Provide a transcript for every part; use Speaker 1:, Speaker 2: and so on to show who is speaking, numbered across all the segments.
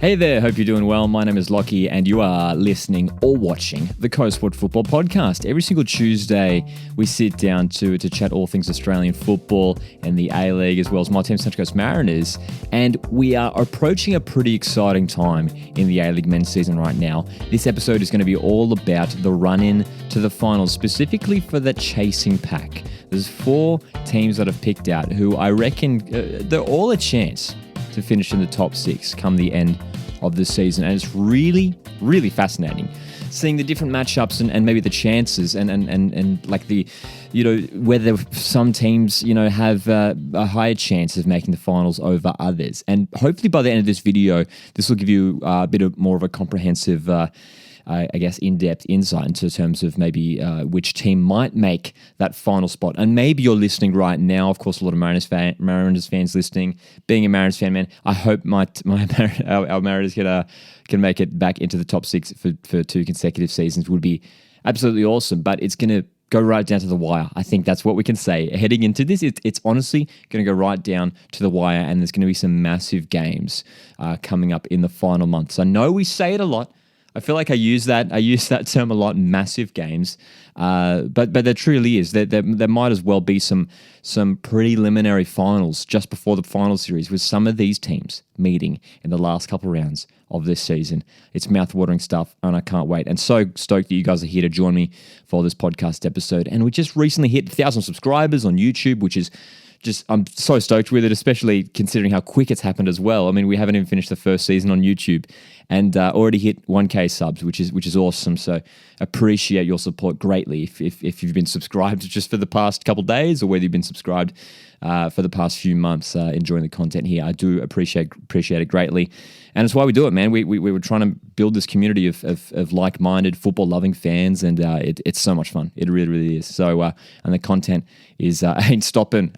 Speaker 1: Hey there, hope you're doing well. My name is Lockie and you are listening or watching the Coastward Football Podcast. Every single Tuesday, we sit down to chat all things Australian football and the A-League, as well as my team, Central Coast Mariners. And we are approaching a pretty exciting time in the A-League men's season right now. This episode is going to be all about the run-in to the finals, specifically for the chasing pack. There's 4 teams that I've picked out who I reckon they're all a chance to finish in the top 6 come the end of the season. And it's really, really fascinating seeing the different matchups and maybe the chances and like the, whether some teams, have a higher chance of making the finals over others. And hopefully by the end of this video, this will give you a bit of more of a comprehensive in-depth insight into terms of maybe which team might make that final spot. And maybe you're listening right now. Of course, a lot of Mariners fans listening. Being a Mariners fan, man, I hope our Mariners can make it back into the top 6 for 2 consecutive seasons. Would be absolutely awesome. But it's going to go right down to the wire. I think that's what we can say. Heading into this, it's honestly going to go right down to the wire, and there's going to be some massive games coming up in the final months. I know we say it a lot. I feel like I use that term a lot, massive games, but there truly is. There might as well be some preliminary finals just before the final series with some of these teams meeting in the last couple of rounds of this season. It's mouth-watering stuff, and I can't wait. And so stoked that you guys are here to join me for this podcast episode. And we just recently hit 1,000 subscribers on YouTube, which is I'm so stoked with it, especially considering how quick it's happened as well. I mean, we haven't even finished the first season on YouTube and already hit 1K subs, which is awesome. So appreciate your support greatly if you've been subscribed just for the past couple of days or whether you've been subscribed for the past few months enjoying the content here. I do appreciate it greatly. And it's why we do it, man. We were trying to build this community of like-minded, football-loving fans, and it's so much fun. It really, really is. So, and the content is ain't stopping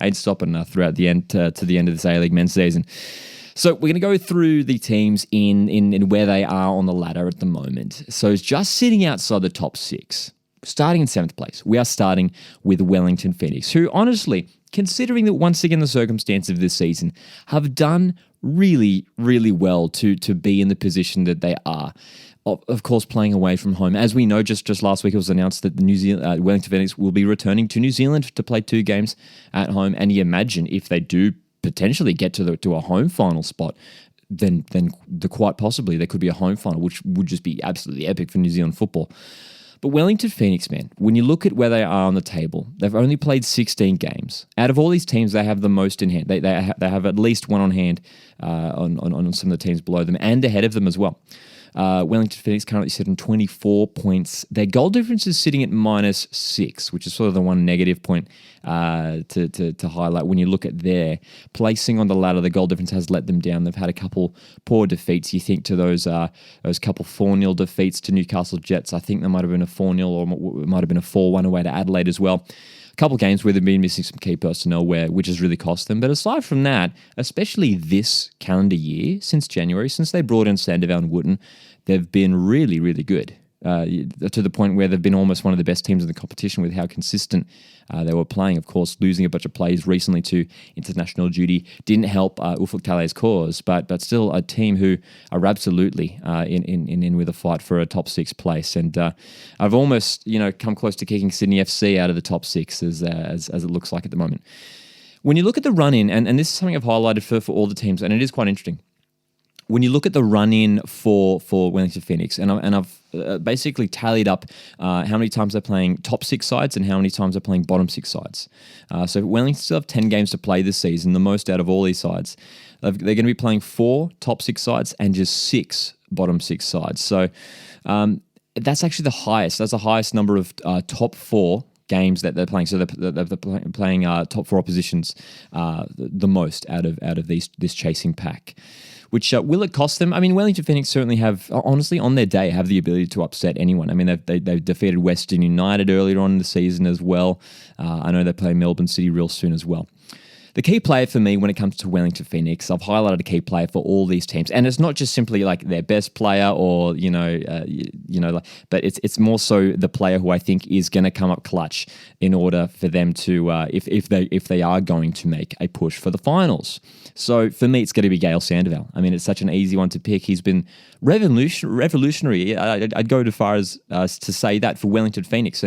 Speaker 1: throughout the end to the end of this A-League men's season. So we're going to go through the teams in where they are on the ladder at the moment. So it's just sitting outside the top 6. Starting in 7th place, we are starting with Wellington Phoenix, who honestly, considering that once again the circumstances of this season, have done really, really well to be in the position that they are. Of course, playing away from home. As we know, just last week it was announced that the Wellington Phoenix will be returning to New Zealand to play 2 games at home. And you imagine if they do potentially get to a home final spot, then quite possibly there could be a home final, which would just be absolutely epic for New Zealand football. But Wellington Phoenix, man, when you look at where they are on the table, they've only played 16 games. Out of all these teams, they have the most in hand. They have at least one on hand on some of the teams below them and ahead of them as well. Wellington Phoenix currently sit on 24 points. Their goal difference is sitting at -6, which is sort of the one negative point to highlight. When you look at their placing on the ladder, the goal difference has let them down. They've had a couple poor defeats. You think to those couple 4-0 defeats to Newcastle Jets. I think there might have been a 4-0 or it might have been a 4-1 away to Adelaide as well. Couple games where they've been missing some key personnel which has really cost them. But aside from that, especially this calendar year, since January, since they brought in Sandoval and Wooten, they've been really, really good. To the point where they've been almost one of the best teams in the competition with how consistent they were playing. Of course, losing a bunch of players recently to international duty didn't help Ufuk Taleh's cause, but still a team who are absolutely in with a fight for a top 6 place. And I've almost come close to kicking Sydney FC out of the top 6 as it looks like at the moment. When you look at the run-in, and this is something I've highlighted for all the teams, and it is quite interesting. When you look at the run-in for Wellington Phoenix, and I've basically tallied up how many times they're playing top 6 sides and how many times they're playing bottom 6 sides. So Wellington still have 10 games to play this season, the most out of all these sides. They're going to be playing 4 top 6 sides and just 6 bottom 6 sides. So that's actually the highest. That's the highest number of top 4 games that they're playing. So they're playing top 4 oppositions the most out of this chasing pack. Which will it cost them? I mean, Wellington Phoenix certainly have, honestly, on their day, have the ability to upset anyone. I mean, they've defeated Western United earlier on in the season as well. I know they play Melbourne City real soon as well. The key player for me when it comes to Wellington Phoenix, I've highlighted a key player for all these teams, and it's not just simply like their best player or but it's more so the player who I think is going to come up clutch in order for them to if they are going to make a push for the finals. So for me, it's going to be Gail Sandoval. I mean, it's such an easy one to pick. He's been revolutionary. I'd go as far as to say that for Wellington Phoenix,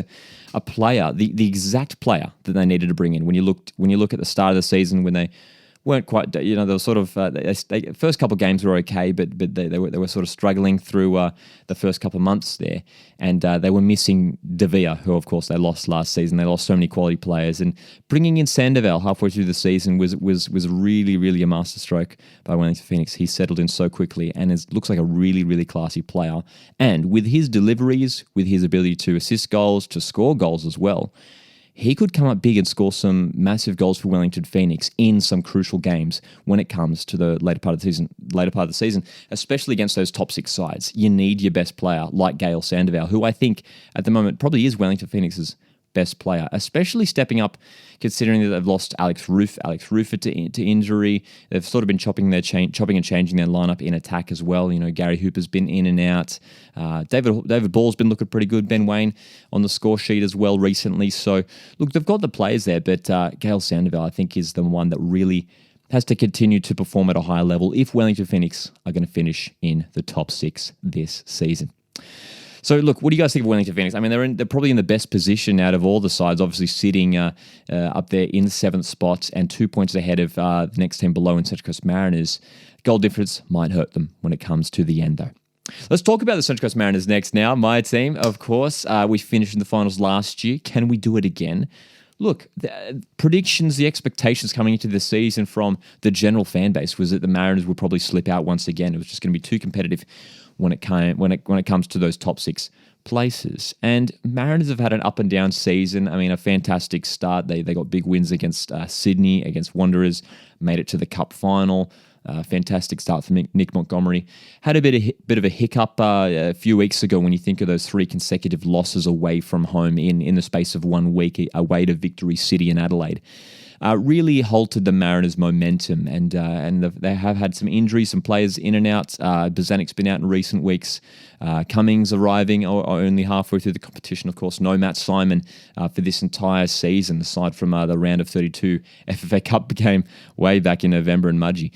Speaker 1: a player, the exact player that they needed to bring in. When you look at the start of the season, when they weren't quite, they were sort of first couple of games were okay, but they were sort of struggling through the first couple of months there, and they were missing De Vere, who of course they lost last season. They lost so many quality players, and bringing in Sandoval halfway through the season was really a masterstroke by Wellington Phoenix. He settled in so quickly and looks like a really classy player, and with his deliveries, with his ability to assist goals, to score goals as well, he could come up big and score some massive goals for Wellington Phoenix in some crucial games when it comes to the later part of the season, especially against those top six sides. You need your best player like Gail Sandoval, who I think at the moment probably is Wellington Phoenix's best player, especially stepping up considering that they've lost Alex Rufer to injury. They've sort of been chopping and changing their lineup in attack as well. Gary Hooper's been in and out. David Ball's been looking pretty good. Ben Waine on the score sheet as well recently. So look, they've got the players there, but Gail Sandoval I think is the one that really has to continue to perform at a higher level if Wellington Phoenix are going to finish in the top six this season. So, look, what do you guys think of Wellington Phoenix? I mean, they're probably in the best position out of all the sides, obviously sitting up there in the 7th spot and 2 points ahead of the next team below in Central Coast Mariners. Goal difference might hurt them when it comes to the end, though. Let's talk about the Central Coast Mariners next now. My team, of course. We finished in the finals last year. Can we do it again? Look, the predictions, the expectations coming into the season from the general fan base was that the Mariners would probably slip out once again. It was just going to be too competitive when it comes to those top six places. And Mariners have had an up and down season. I mean, a fantastic start. They got big wins against Sydney, against Wanderers, made it to the Cup final. Fantastic start for Nick Montgomery. Had a bit of a hiccup a few weeks ago when you think of those 3 consecutive losses away from home in the space of 1 week away to Victory City and Adelaide. Really halted the Mariners' momentum, and they have had some injuries, some players in and out. Bazanik's been out in recent weeks. Cummings arriving only halfway through the competition. Of course, no Matt Simon for this entire season, aside from the round of 32 FFA Cup game way back in November in Mudgee.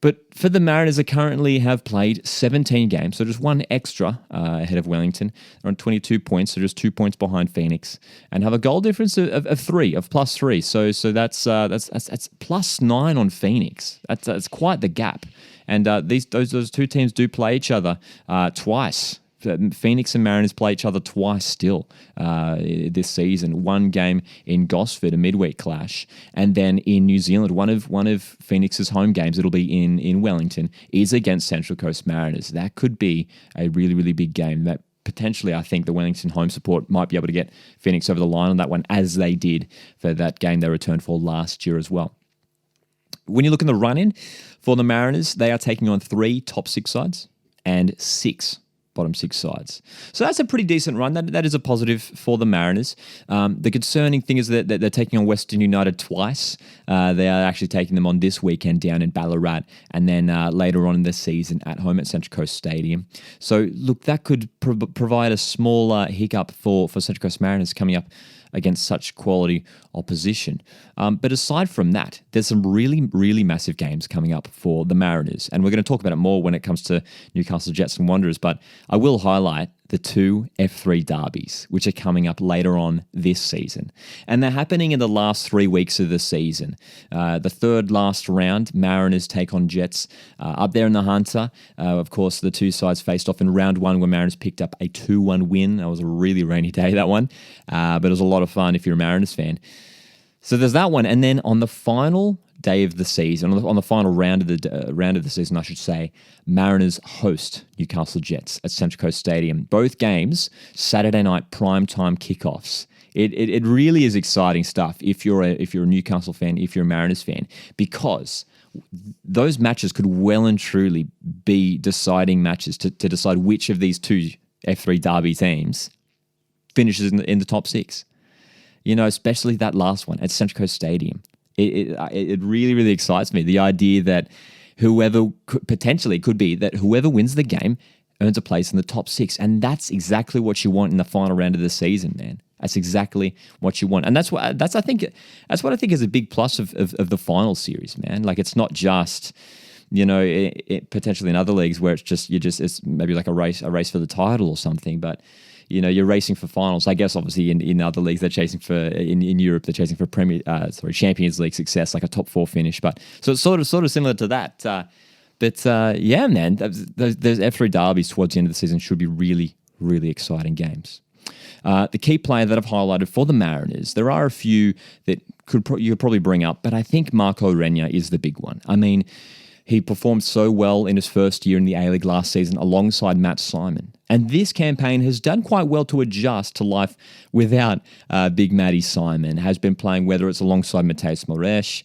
Speaker 1: But for the Mariners, they currently have played 17 games, so just 1 extra ahead of Wellington. They're on 22 points, so just 2 points behind Phoenix, and have a goal difference of 3, of +3. So that's +9 on Phoenix. That's quite the gap. And those two teams do play each other twice. Phoenix and Mariners play each other twice still this season. 1 game in Gosford, a midweek clash, and then in New Zealand, one of Phoenix's home games, it'll be in Wellington, is against Central Coast Mariners. That could be a really big game. That potentially, I think the Wellington home support might be able to get Phoenix over the line on that one, as they did for that game they returned for last year as well. When you look in the run-in for the Mariners, they are taking on 3 top 6 sides and 6 bottom 6 sides. So that's a pretty decent run. That is a positive for the Mariners. The concerning thing is that they're taking on Western United twice. They are actually taking them on this weekend down in Ballarat, and then later on in the season at home at Central Coast Stadium. So look, that could provide a small hiccup for Central Coast Mariners coming up against such quality opposition. But aside from that, there's some really massive games coming up for the Mariners. And we're going to talk about it more when it comes to Newcastle Jets and Wanderers. But I will highlight the 2 F3 derbies, which are coming up later on this season. And they're happening in the last 3 weeks of the season. The third last round, Mariners take on Jets up there in the Hunter. Of course, the 2 sides faced off in round 1 where Mariners picked up a 2-1 win. That was a really rainy day, that one. But it was a lot of fun if you're a Mariners fan. So there's that one. And then on the final day of the season, on the final round of the season, I should say, Mariners host Newcastle Jets at Central Coast Stadium. Both games, Saturday night primetime kickoffs. It really is exciting stuff if you're a Newcastle fan, if you're a Mariners fan, because those matches could well and truly be deciding matches to decide which of these 2 F3 derby teams finishes in the top 6. Especially that last one at Central Coast Stadium. It really, really excites me. The idea that potentially could be that whoever wins the game earns a place in the top 6. And that's exactly what you want in the final round of the season, man. That's exactly what you want. And that's what I think is a big plus of the final series, man. Like, it's not just, potentially in other leagues where it's maybe like a race for the title or something, but you're racing for finals. I guess obviously in other leagues they're chasing for in Europe they're chasing for Champions League success, like a top 4 finish. But so it's sort of similar to that. Yeah, man, those F3 derbies towards the end of the season should be really, really exciting games. The key player that I've highlighted for the Mariners, there are a few that you could probably bring up, but I think Marco Renyer is the big one. I mean, he performed so well in his first year in the A-League last season alongside Matt Simon. And this campaign has done quite well to adjust to life without Big Matty Simon. Has been playing, whether it's alongside Mateus Moresh.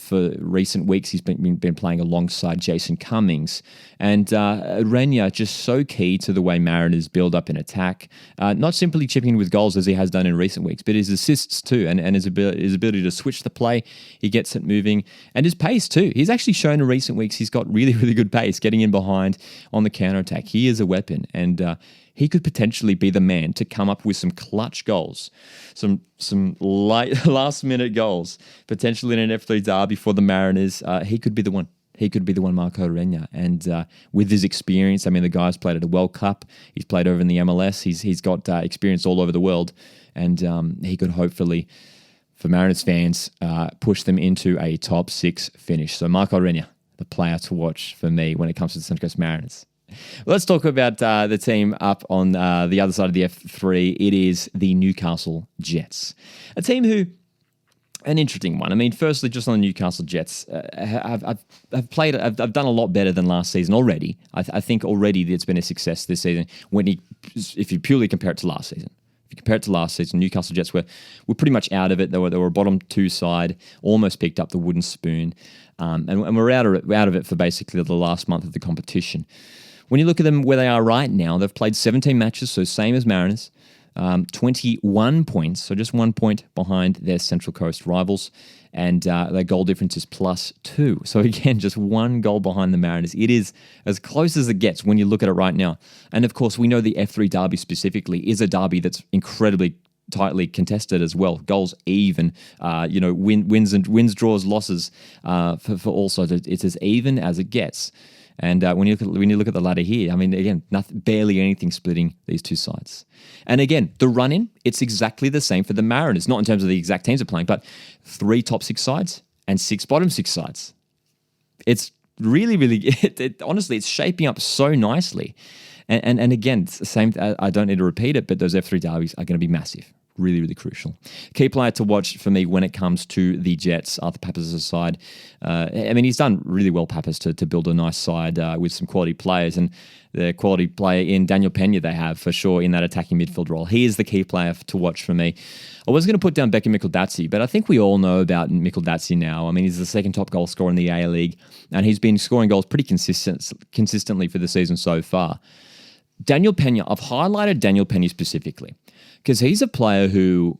Speaker 1: For recent weeks, he's been playing alongside Jason Cummings. And Renyer, just so key to the way Mariners build up an attack. Not simply chipping in with goals as he has done in recent weeks, but his assists too, and his ability to switch the play. He gets it moving. And his pace too. He's actually shown in recent weeks he's got really, really good pace, getting in behind on the counter-attack. He is a weapon, and he could potentially be the man to come up with some clutch goals, some last-minute goals, potentially in an F3 derby for the Mariners. He could be the one. He could be the one, Marco Renyer. And with his experience, I mean, the guy's played at a World Cup. He's played over in the MLS. He's got experience all over the world. And he could hopefully, for Mariners fans, push them into a top 6 finish. So Marco Renyer, the player to watch for me when it comes to the Central Coast Mariners. Let's talk about the team up on the other side of the F3. It is the Newcastle Jets, a team who, an interesting one. I mean, firstly, just on the Newcastle Jets, I've done a lot better than last season already. I think already it's been a success this season if you purely compare it to last season. If you compare it to last season, Newcastle Jets were pretty much out of it. They were a bottom 2 side, almost picked up the wooden spoon, and we're out of it for basically the last month of the competition. When you look at them where they are right now, they've played 17 matches, so same as Mariners, 21 points, so just 1 point behind their Central Coast rivals, and their goal difference is +2. So again, just 1 goal behind the Mariners. It is as close as it gets when you look at it right now. And of course, we know the F3 derby specifically is a derby that's incredibly tightly contested as well. Goals even, wins, draws, losses for all sides. It's as even as it gets. And when you look at the ladder here, I mean, again, barely anything splitting these two sides. And again, the run-in, it's exactly the same for the Mariners, not in terms of the exact teams they're playing, but 3 top 6 sides and 6 bottom 6 sides. It's really, really, honestly, it's shaping up so nicely. And again, it's the same. I don't need to repeat it, but those F3 derbies are going to be massive. Really, really crucial. Key player to watch for me when it comes to the Jets, Arthur Papas' side. I mean, he's done really well, Papas, to build a nice side with some quality players, and the quality player in Daniel Pena they have for sure in that attacking midfield role. He is the key player to watch for me. I was going to put down Becky Mikuldatsi, but I think we all know about Mikuldatsi now. I mean, he's the second top goal scorer in the A-League, and he's been scoring goals pretty consistently for the season so far. Daniel Pena, I've highlighted Daniel Pena specifically because he's a player who,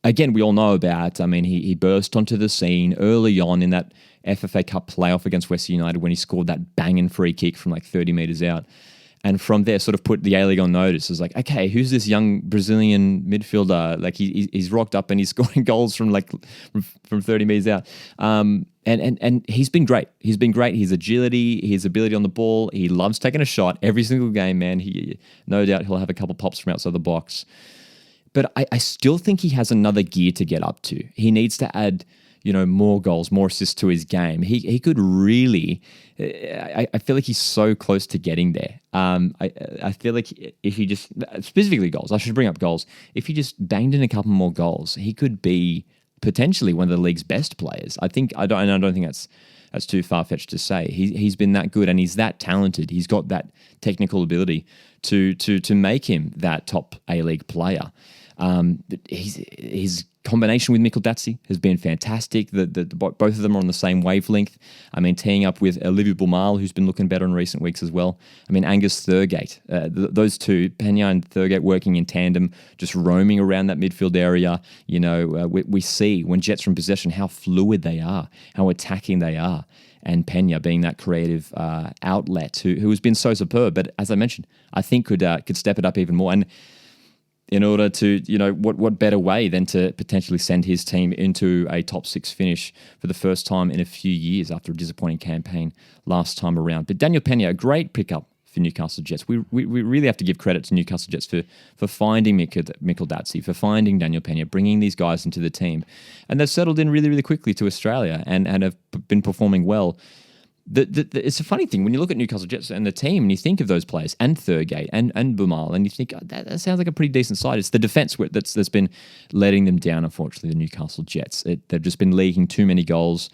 Speaker 1: again, we all know about. I mean, he burst onto the scene early on in that FFA Cup playoff against Western United when he scored that banging free kick from like 30 metres out. And from there, sort of put the A-League on notice. It's like, okay, who's this young Brazilian midfielder? Like he's rocked up and he's scoring goals from 30 metres out. And he's been great. He's been great. His agility, his ability on the ball. He loves taking a shot every single game, man. No doubt he'll have a couple pops from outside the box. But I still think he has another gear to get up to. He needs to add, more goals, more assists to his game. He could really. I feel like he's so close to getting there. I feel like if he just specifically goals, I should bring up goals. If he just banged in a couple more goals, he could be potentially one of the league's best players. I don't think that's too far-fetched to say. He's been that good and he's that talented. He's got that technical ability to make him that top A-League player. His combination with Mikkel Datsy has been fantastic. Both of them are on the same wavelength. I mean, teeing up with Olivier Boumal, who's been looking better in recent weeks as well. I mean, Angus Thurgate, those two, Pena and Thurgate working in tandem, just roaming around that midfield area. We see when Jets are in possession how fluid they are, how attacking they are. And Pena being that creative outlet who has been so superb. But as I mentioned, I think could step it up even more. And in order to, what better way than to potentially send his team into a top 6 finish for the first time in a few years after a disappointing campaign last time around. But Daniel Pena, a great pickup for Newcastle Jets. We really have to give credit to Newcastle Jets for finding Mikkel Datsy, for finding Daniel Pena, bringing these guys into the team. And they've settled in really, really quickly to Australia and have been performing well. It's a funny thing when you look at Newcastle Jets and the team and you think of those players and Thurgate and Boumal and you think that sounds like a pretty decent side. It's the defence that's been letting them down, unfortunately, the Newcastle Jets. They've just been leaking too many goals.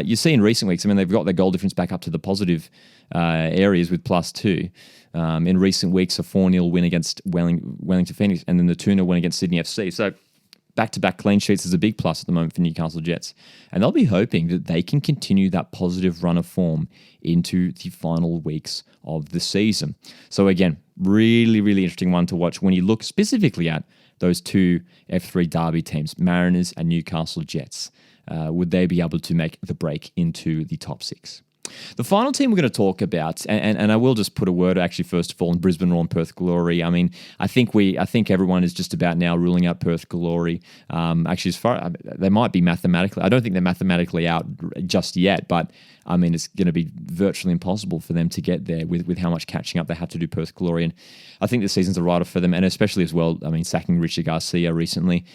Speaker 1: You see in recent weeks, I mean, they've got their goal difference back up to the positive areas with +2. In recent weeks, a 4-0 win against Wellington Phoenix and then the 2-0 win against Sydney FC. So back-to-back clean sheets is a big plus at the moment for Newcastle Jets. And they'll be hoping that they can continue that positive run of form into the final weeks of the season. So again, really, really interesting one to watch when you look specifically at those two F3 derby teams, Mariners and Newcastle Jets. Would they be able to make the break into the top 6? The final team we're going to talk about, and I will just put a word actually first of all on Brisbane Roar and Perth Glory. I mean, I think everyone is just about now ruling out Perth Glory. Actually, they might be mathematically. I don't think they're mathematically out just yet, but I mean, it's going to be virtually impossible for them to get there with how much catching up they have to do. Perth Glory, and I think the season's a writer for them, and especially as well. I mean, sacking Richard Garcia recently.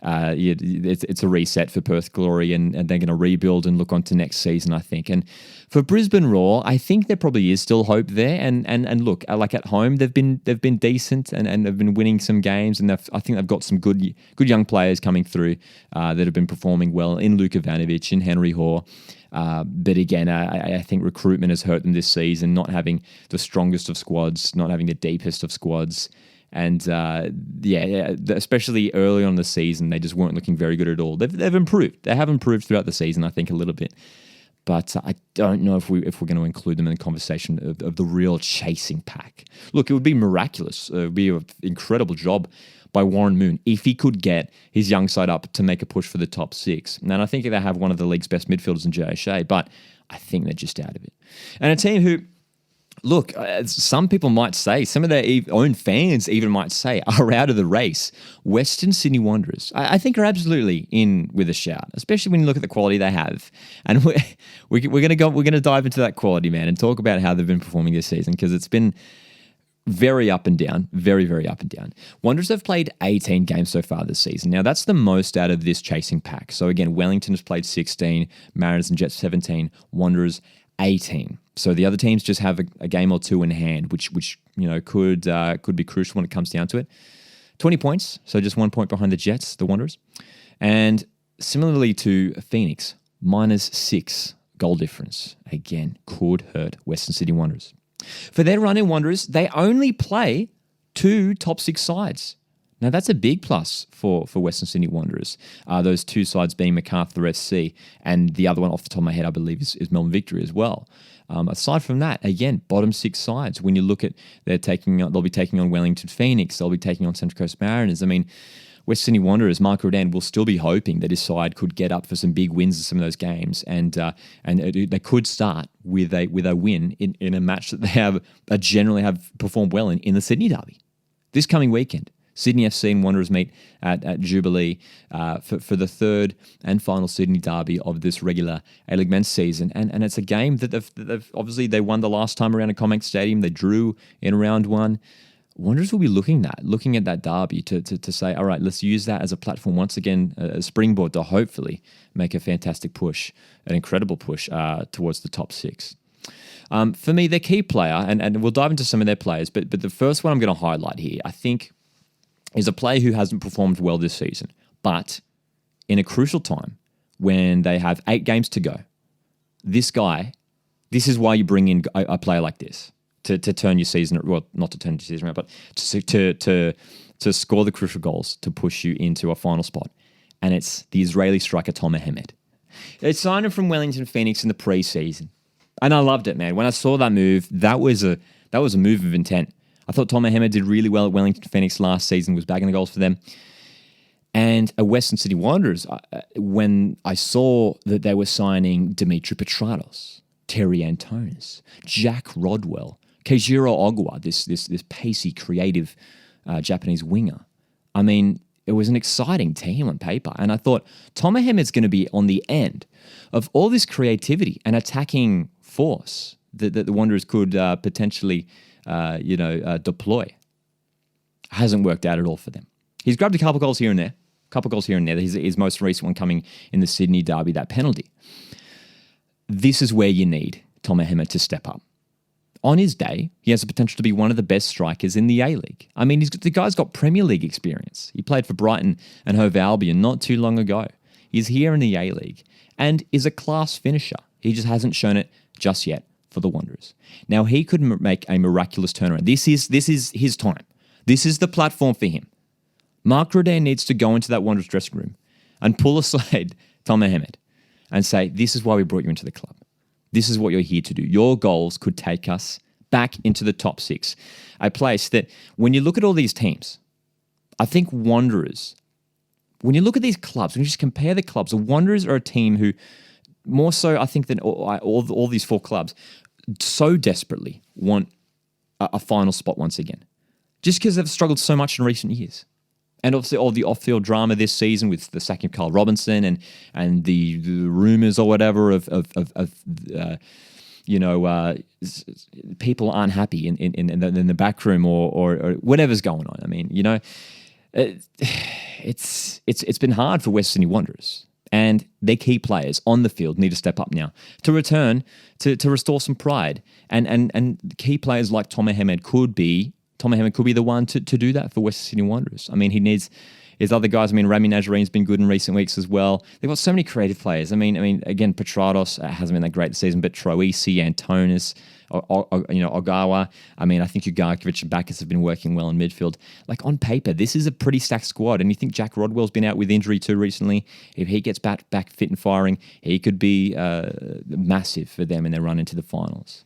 Speaker 1: It's a reset for Perth Glory, and they're going to rebuild and look on to next season, I think. And for Brisbane Roar, I think there probably is still hope there. And look, like at home, they've been decent and they've been winning some games, and I think they've got some good young players coming through that have been performing well in Luka Ivanovic, in Henry Hoare. But again, I think recruitment has hurt them this season, not having the strongest of squads, not having the deepest of squads. And especially early on in the season, they just weren't looking very good at all. They've improved. They have improved throughout the season, I think, a little bit. But I don't know if we're going to include them in the conversation of the real chasing pack. Look, it would be miraculous. It would be an incredible job by Warren Moon if he could get his young side up to make a push for the top 6. And I think they have one of the league's best midfielders in JSA, but I think they're just out of it. And a team who, look, some people might say, some of their own fans even might say, are out of the race. Western Sydney Wanderers, I think, are absolutely in with a shout, especially when you look at the quality they have. And we're going to dive into that quality, man, and talk about how they've been performing this season, because it's been very up and down, very, very up and down. Wanderers have played 18 games so far this season. Now, that's the most out of this chasing pack. So again, Wellington has played 16, Mariners and Jets 17, Wanderers 18. So the other teams just have a game or two in hand, which could be crucial when it comes down to it. 20 points, so just 1 point behind the Jets, the Wanderers. And similarly to Phoenix, -6 goal difference. Again, could hurt Western Sydney Wanderers. For their run in Wanderers, they only play 2 top 6 sides. Now, that's a big plus for Western Sydney Wanderers. Those 2 sides being Macarthur FC, and the other one off the top of my head, I believe, is Melbourne Victory as well. Aside from that, again, bottom 6 sides. When you look at they'll be taking on Wellington Phoenix, they'll be taking on Central Coast Mariners. I mean, West Sydney Wanderers, Mark Rodan will still be hoping that his side could get up for some big wins in some of those games, and they could start with a win in a match that they generally have performed well in the Sydney Derby this coming weekend. Sydney FC and Wanderers meet at Jubilee for the third and final Sydney Derby of this regular A-League men's season. And it's a game that they've obviously they won the last time around at CommBank Stadium. They drew in round 1. Wanderers will be looking at that derby to say, all right, let's use that as a platform once again, a springboard to hopefully make a fantastic push, an incredible push towards the top 6. For me, their key player, and we'll dive into some of their players, but the first one I'm going to highlight here, I think, is a player who hasn't performed well this season, but in a crucial time when they have 8 games to go, this is why you bring in a player like this to turn your season, well, not to turn your season around, but to score the crucial goals to push you into a final spot. and it's the Israeli striker Tom Mohamed. They signed him from Wellington Phoenix in the preseason, and I loved it, man. When I saw that move, that was a move of intent. I thought Tom Mohamed did really well at Wellington Phoenix last season, was bagging the goals for them. And at Western Sydney Wanderers, when I saw that they were signing Dimitri Petratos, Terry Antonis, Jack Rodwell, Keijiro Ogwa, this pacey, creative Japanese winger. I mean, it was an exciting team on paper. And I thought Tom Mohamed's going to be on the end of all this creativity and attacking force that the Wanderers could potentially deploy. Hasn't worked out at all for them. He's grabbed a couple goals here and there. His most recent one coming in the Sydney derby, that penalty. This is where you need Tom Mohamed to step up. On his day, he has the potential to be one of the best strikers in the A-League. I mean, the guy's got Premier League experience. He played for Brighton and Hove Albion not too long ago. He's here in the A-League and is a class finisher. He just hasn't shown it just yet for the Wanderers. Now, he could make a miraculous turnaround. This is his time. This is the platform for him. Mark Rodin needs to go into that Wanderers dressing room and pull aside Tom Mohamed and say, this is why we brought you into the club. This is what you're here to do. Your goals could take us back into the top 6. A place that, when you look at all these teams, I think Wanderers, when you look at these clubs, when you just compare the clubs, the Wanderers are a team who, more so I think than all these 4 clubs, so desperately want a final spot once again. Just because they've struggled so much in recent years. And obviously all the off-field drama this season with the sacking of Carl Robinson and the rumours or whatever of people aren't happy in the back room or whatever's going on. I mean, it's been hard for West Sydney Wanderers, and their key players on the field need to step up now to return to restore some pride. And key players like Tom Mohamed could be the one to do that for Western Sydney Wanderers. I mean, he needs his other guys. I mean, Rami Nazarine's been good in recent weeks as well. They've got so many creative players. I mean, again, Petratos hasn't been that great this season, but Troisi, Antonis, Ogawa. I mean, I think Ugarkovic and Bacchus have been working well in midfield. Like, on paper, this is a pretty stacked squad. And you think Jack Rodwell's been out with injury too recently. If he gets back fit and firing, he could be massive for them in their run into the finals.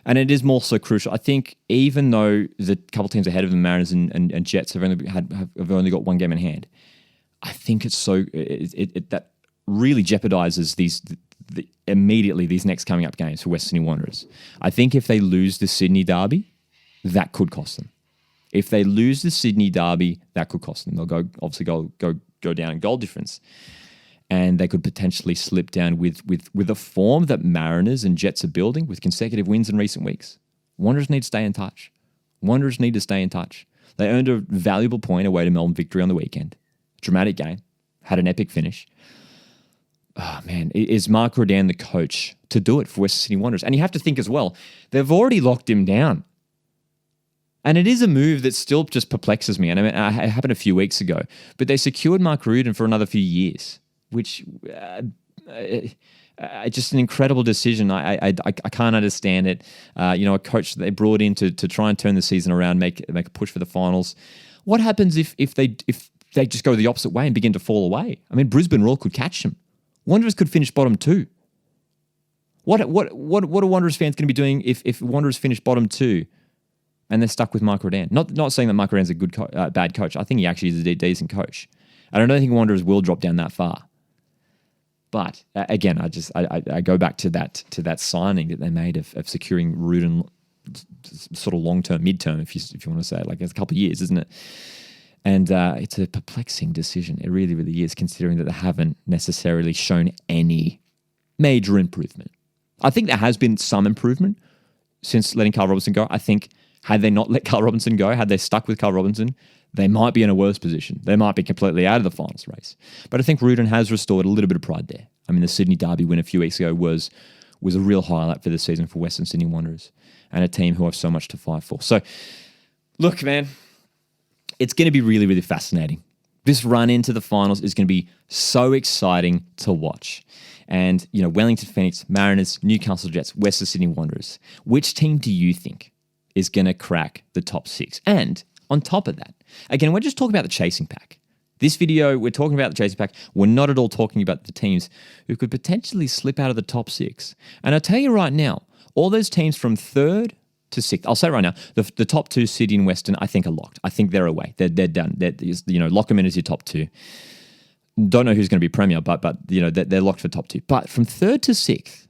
Speaker 1: And it is more so crucial. I think even though the couple teams ahead of them, Mariners and Jets, have only got one game in hand, I think it's so that really jeopardizes immediately these next coming up games for West Sydney Wanderers. I think if they lose the Sydney derby, that could cost them. If they lose the Sydney derby, that could cost them. They'll go down in goal difference. And they could potentially slip down with a form that Mariners and Jets are building with consecutive wins in recent weeks. Wanderers need to stay in touch. They earned a valuable point away to Melbourne Victory on the weekend. Dramatic game. Had an epic finish. Oh, man. Is Mark Rodin the coach to do it for Western Sydney Wanderers? And you have to think as well, they've already locked him down. And it is a move that still just perplexes me. And I mean, it happened a few weeks ago. But they secured Mark Rodin for another few years, which just an incredible decision. I can't understand it. A coach that they brought in to try and turn the season around, make a push for the finals. What happens if they just go the opposite way and begin to fall away? I mean, Brisbane Roar could catch them. Wanderers could finish bottom 2. What are Wanderers fans going to be doing if Wanderers finish bottom 2 and they're stuck with Mark Rodin? Not saying that Mark Rodin's a bad coach. I think he actually is a decent coach. And I don't think Wanderers will drop down that far. But again, I go back to that signing that they made of securing Rudin, sort of long-term, mid-term, if you want to say it, like it's a couple of years, isn't it? And it's a perplexing decision. It really, really is, considering that they haven't necessarily shown any major improvement. I think there has been some improvement since letting Carl Robinson go. I think had they not let Carl Robinson go, had they stuck with Carl Robinson, they might be in a worse position. They might be completely out of the finals race. But I think Rudin has restored a little bit of pride there. I mean, the Sydney derby win a few weeks ago was a real highlight for the season for Western Sydney Wanderers and a team who have so much to fight for. So, look, man, it's going to be really, really fascinating. This run into the finals is going to be so exciting to watch. And, Wellington Phoenix, Mariners, Newcastle Jets, Western Sydney Wanderers. Which team do you think is going to crack the top 6? And on top of that, again, we're just talking about the chasing pack. This video, we're talking about the chasing pack. We're not at all talking about the teams who could potentially slip out of the top 6. And I'll tell you right now, all those teams from 3rd to 6th, I'll say right now, the top 2, Sydney and Western, I think are locked. I think they're away. They're done. Lock them in as your top 2. Don't know who's going to be Premier, but they're locked for top 2. But from 3rd to 6th,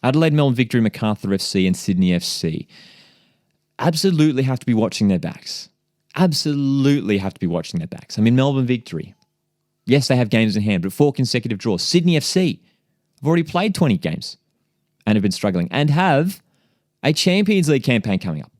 Speaker 1: Adelaide, Melbourne Victory, Macarthur FC, and Sydney FC absolutely have to be watching their backs. Absolutely have to be watching their backs. I mean, Melbourne Victory, yes, they have games in hand, but 4 consecutive draws. Sydney FC have already played 20 games and have been struggling and have a Champions League campaign coming up.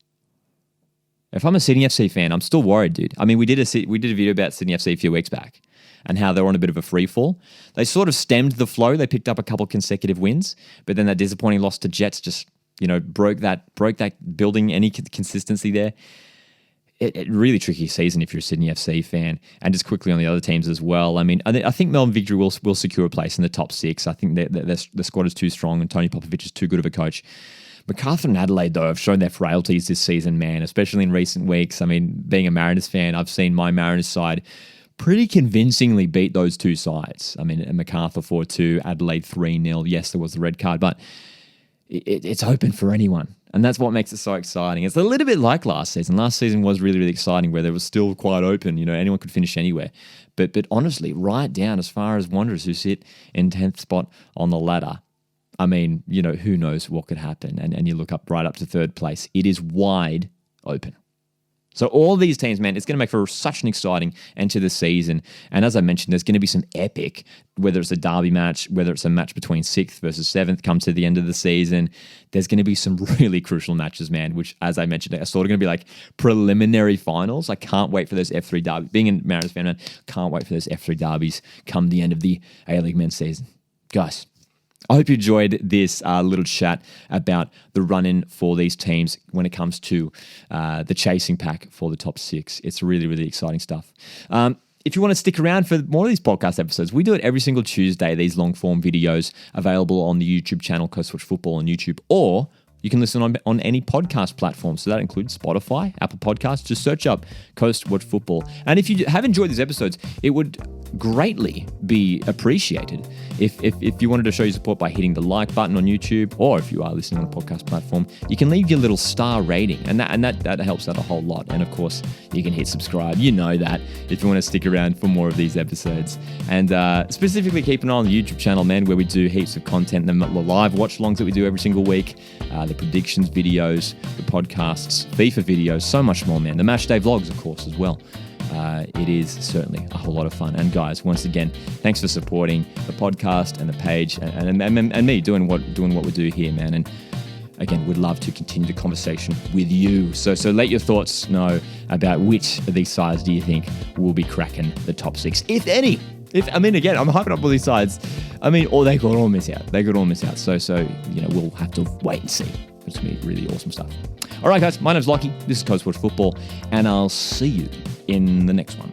Speaker 1: If I'm a Sydney FC fan, I'm still worried, dude. I mean, we did a video about Sydney FC a few weeks back and how they were on a bit of a free fall. They sort of stemmed the flow. They picked up a couple consecutive wins, but then that disappointing loss to Jets just broke that building any consistency there. It really tricky season if you're a Sydney FC fan. And just quickly on the other teams as well. I mean, I think Melbourne Victory will secure a place in the top 6. I think the squad is too strong and Tony Popovich is too good of a coach. Macarthur and Adelaide, though, have shown their frailties this season, man, especially in recent weeks. I mean, being a Mariners fan, I've seen my Mariners side pretty convincingly beat those two sides. I mean, Macarthur 4-2, Adelaide 3-0. Yes, there was the red card, but it's open for anyone. And that's what makes it so exciting. It's a little bit like last season. Last season was really, really exciting where there was still quite open. Anyone could finish anywhere. But honestly, right down as far as Wanderers who sit in 10th spot on the ladder, I mean, who knows what could happen. And you look up right up to 3rd place. It is wide open. So all these teams, man, it's going to make for such an exciting end to the season. And as I mentioned, there's going to be some epic, whether it's a derby match, whether it's a match between 6th versus 7th come to the end of the season. There's going to be some really crucial matches, man, which, as I mentioned, are sort of going to be like preliminary finals. I can't wait for those F3 derbies. Being a Mariners fan, man, can't wait for those F3 derbies come the end of the A-League men's season. Guys, I hope you enjoyed this little chat about the run-in for these teams when it comes to the chasing pack for the top 6. It's really, really exciting stuff. If you want to stick around for more of these podcast episodes, we do it every single Tuesday, these long-form videos available on the YouTube channel, Coast Watch Football on YouTube, or you can listen on any podcast platform. So that includes Spotify, Apple Podcasts. Just search up Coast Watch Football. And if you have enjoyed these episodes, it would greatly be appreciated if you wanted to show your support by hitting the like button on YouTube, or if you are listening on a podcast platform, you can leave your little star rating, and that helps out a whole lot. And of course, you can hit subscribe. You know that if you want to stick around for more of these episodes. And specifically keep an eye on the YouTube channel, man, where we do heaps of content, the live watch-alongs that we do every single week, the predictions videos, the podcasts, FIFA videos, so much more, man. The match day vlogs, of course, as well. It is certainly a whole lot of fun. And guys, once again, thanks for supporting the podcast and the page and me doing what we do here, man. And again, we'd love to continue the conversation with you. So let your thoughts know about which of these sides do you think will be cracking the top 6, if any. Again, I'm hyping up all these sides. Or they could all miss out. So we'll have to wait and see. It's going to be really awesome stuff. All right, guys, my name's Lockie. This is Coast Watch Football, and I'll see you in the next one.